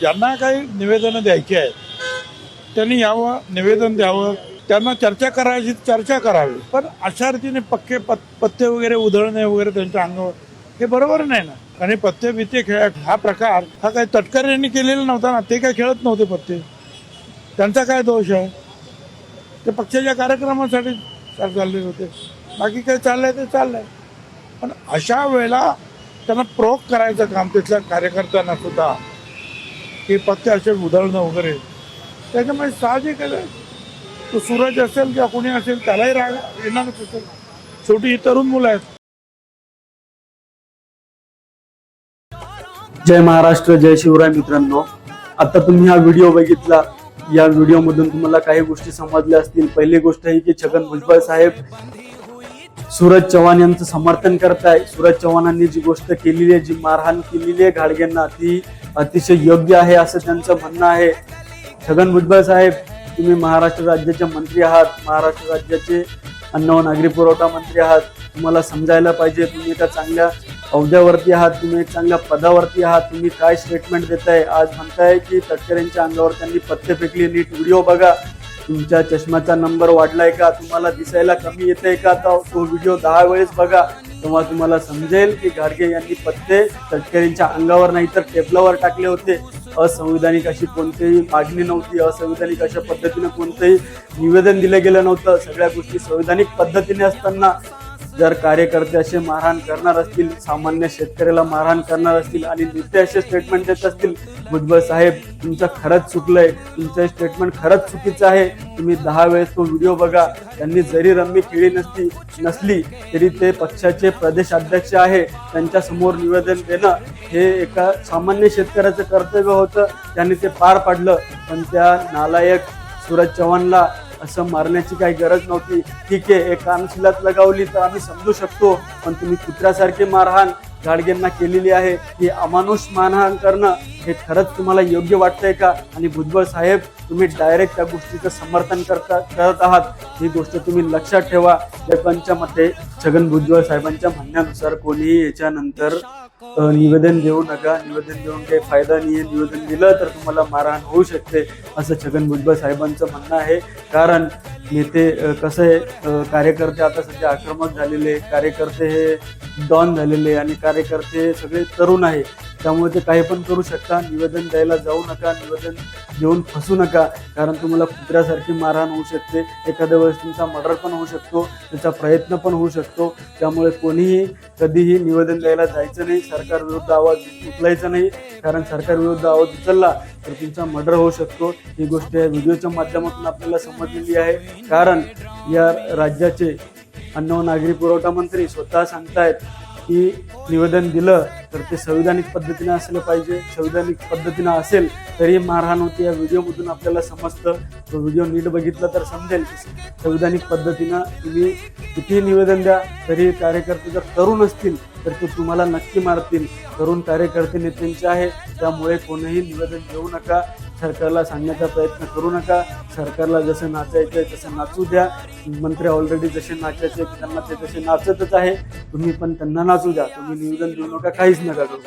ज्यांना काही निवेदनं द्यायची आहेत त्यांनी यावं, निवेदन द्यावं, त्यांना चर्चा करायची चर्चा करावी. पण अशा रीतीने पत्ते वगैरे उधळणे वगैरे त्यांच्या अंगावर हे बरोबर नाही ना. आणि पत्ते बित्ते खेळ हा प्रकार हा काही तटकऱ्यांनी केलेला नव्हता ना. ते काय खेळत नव्हते पत्ते, त्यांचा काय दोष आहे? ते पक्षाच्या कार्यक्रमासाठी चालले होते, बाकी काय चाललंय ते चाललंय. पण अशा वेळेला त्यांना प्रोक करायचं काम तिथल्या कार्यकर्त्यांना सुद्धा की पत्ते असे उधळणं वगैरे, त्याच्यामुळे साहजिक आहे. तो सूरज असेल किंवा कोणी असेल त्यालाही राग येणारच असेल. शेवटी ही तरुण मुलं आहेत. जय महाराष्ट्र, जय शिवराय. मित्रांनो, आता तुम्ही हा व्हिडिओ बघितला. या व्हिडिओ मधून तुम्हाला काही गोष्टी समजल्या असतील. पहिली गोष्ट ही की छगन भुजबळ साहेब सूरज चव्हाण यांचं समर्थन करताय. सूरज चव्हाणांनी जी गोष्ट केलेली आहे, जी मारहाण केलेली आहे घाडगेंना, ती अतिशय योग्य आहे असं त्यांचं म्हणणं आहे. छगन भुजबळ साहेब, तुम्ही महाराष्ट्र राज्याचे मंत्री आहात, महाराष्ट्र राज्याचे अन्न व नागरी पुरवठा मंत्री आहात. तुम्हाला समजायला पाहिजे, तुम्ही एका चांगल्या अहुद्यावरती आहात, तुम्ही एक चांगल्या पदावरती आहात. तुम्ही काय स्टेटमेंट देताय? आज म्हणताय की तटकरेंच्या अंगावर त्यांनी पत्ते फेकले. नीट व्हिडिओ बघा. तुमच्या चष्म्याचा नंबर वाढलाय का? तुम्हाला दिसायला कमी येतंय का? तो व्हिडिओ 10 वेळेस बघा, तेव्हा तुम्हाला समजेल की घाडगे यांनी पत्ते तटकरेंच्या अंगावर नाही तर टेबलावर टाकले होते. असंविधानिक अशी कोणतीही मागणी नव्हती, असंविधानिक अशा पद्धतीने कोणतंही निवेदन दिलं गेलं नव्हतं. सगळ्या गोष्टी संविधानिक पद्धतीने असताना जर कार्यकर्ते असे मारहाण करणार असतील, सामान्य शेतकऱ्याला मारहाण करणार असतील आणि नेते असे स्टेटमेंट देत असतील, भुजबळ साहेब तुमचं खरंच चुकलंय, तुमचं स्टेटमेंट खरंच चुकीचं आहे. तुम्ही 10 वेळेस तो व्हिडिओ बघा. त्यांनी जरी रम्मी खेळी नसली तरी ते पक्षाचे प्रदेश अध्यक्ष आहे. त्यांच्या समोर निवेदन देणं हे एका सामान्य शेतकऱ्याचं कर्तव्य होतं. त्यांनी ते पार पाडलं. पण त्या नालायक सूरज चव्हाणला असं मारण्याची काही गरज नव्हती. ठीक आहे, एक कानशिलात लगावली तर आम्ही समजू शकतो, पण तुम्ही कुत्र्यासारखी मारहाण घाडगेंना केलेली आहे. ही अमानुष मारहाण करणं हे खरंच तुम्हाला योग्य वाटतंय का? आणि भुजबळ साहेब, तुम्ही डायरेक्ट त्या गोष्टीचं समर्थन करत आहात. ही गोष्ट तुम्ही लक्षात ठेवा. लोकांच्या मते छगन भुजबळ साहेबांच्या म्हणण्यानुसार कोणीही याच्यानंतर निवेदन देऊ नका, निवेदन देऊन काही फायदा नाही, निवेदन दिलं तर तुम्हाला मारहाण होऊ शकते, असं छगन भुजबळ साहेबांचं म्हणणं आहे. कारण नेते कसं आहे, कार्यकर्ते आता सध्या आक्रमक झालेले, कार्यकर्ते हे डॉन झालेले आणि कार्यकर्ते सगळे तरुण आहे. त्यामुळे ते काही पण करू शकता. निवेदन द्यायला जाऊ नका, निवेदन देऊन फसू नका, कारण तुम्हाला कुत्र्यासारखी मारहाण होऊ शकते. एखाद्या वेळेस तुमचा मर्डर पण होऊ शकतो, त्याचा प्रयत्न पण होऊ शकतो. त्यामुळे कोणीही कधीही निवेदन द्यायला जायचं नाही, सरकार विरुद्ध आवाज उचलायचा नाही, कारण सरकार विरुद्ध आवाज उचलला तर तुमचा मर्डर होऊ शकतो. ही गोष्ट या व्हिडिओच्या माध्यमातून आपल्याला समजलेली आहे. कारण या राज्याचे अन्न व नागरी पुरवठा मंत्री स्वतः सांगतायत की निवेदन दिलं तर ते संविधानिक पद्धतीने असलं पाहिजे. संविधानिक पद्धतीनं असेल तरी मारहाण होती. या व्हिडिओमधून आपल्याला समजतं. तो व्हिडिओ नीट बघितला तर समजेल की संविधानिक पद्धतीनं तुम्ही कितीही निवेदन द्या तरी कार्यकर्ते जर तरुण असतील तर ते तुम्हाला नक्की मारतील. तरुण कार्यकर्ते नेत्यांचे आहे, त्यामुळे कोणीही निवेदन देऊ नका. सरकारला सांगण्याचा प्रयत्न करू नका. सरकारला जसं नाचायचं आहे तसं नाचू द्या. मंत्री ऑलरेडी जसे नाचायचे त्यांना ते तसे नाचतच आहे. तुम्ही पण त्यांना नाचू द्या. तुम्ही निवेदन देऊ नका, काहीच नका करू.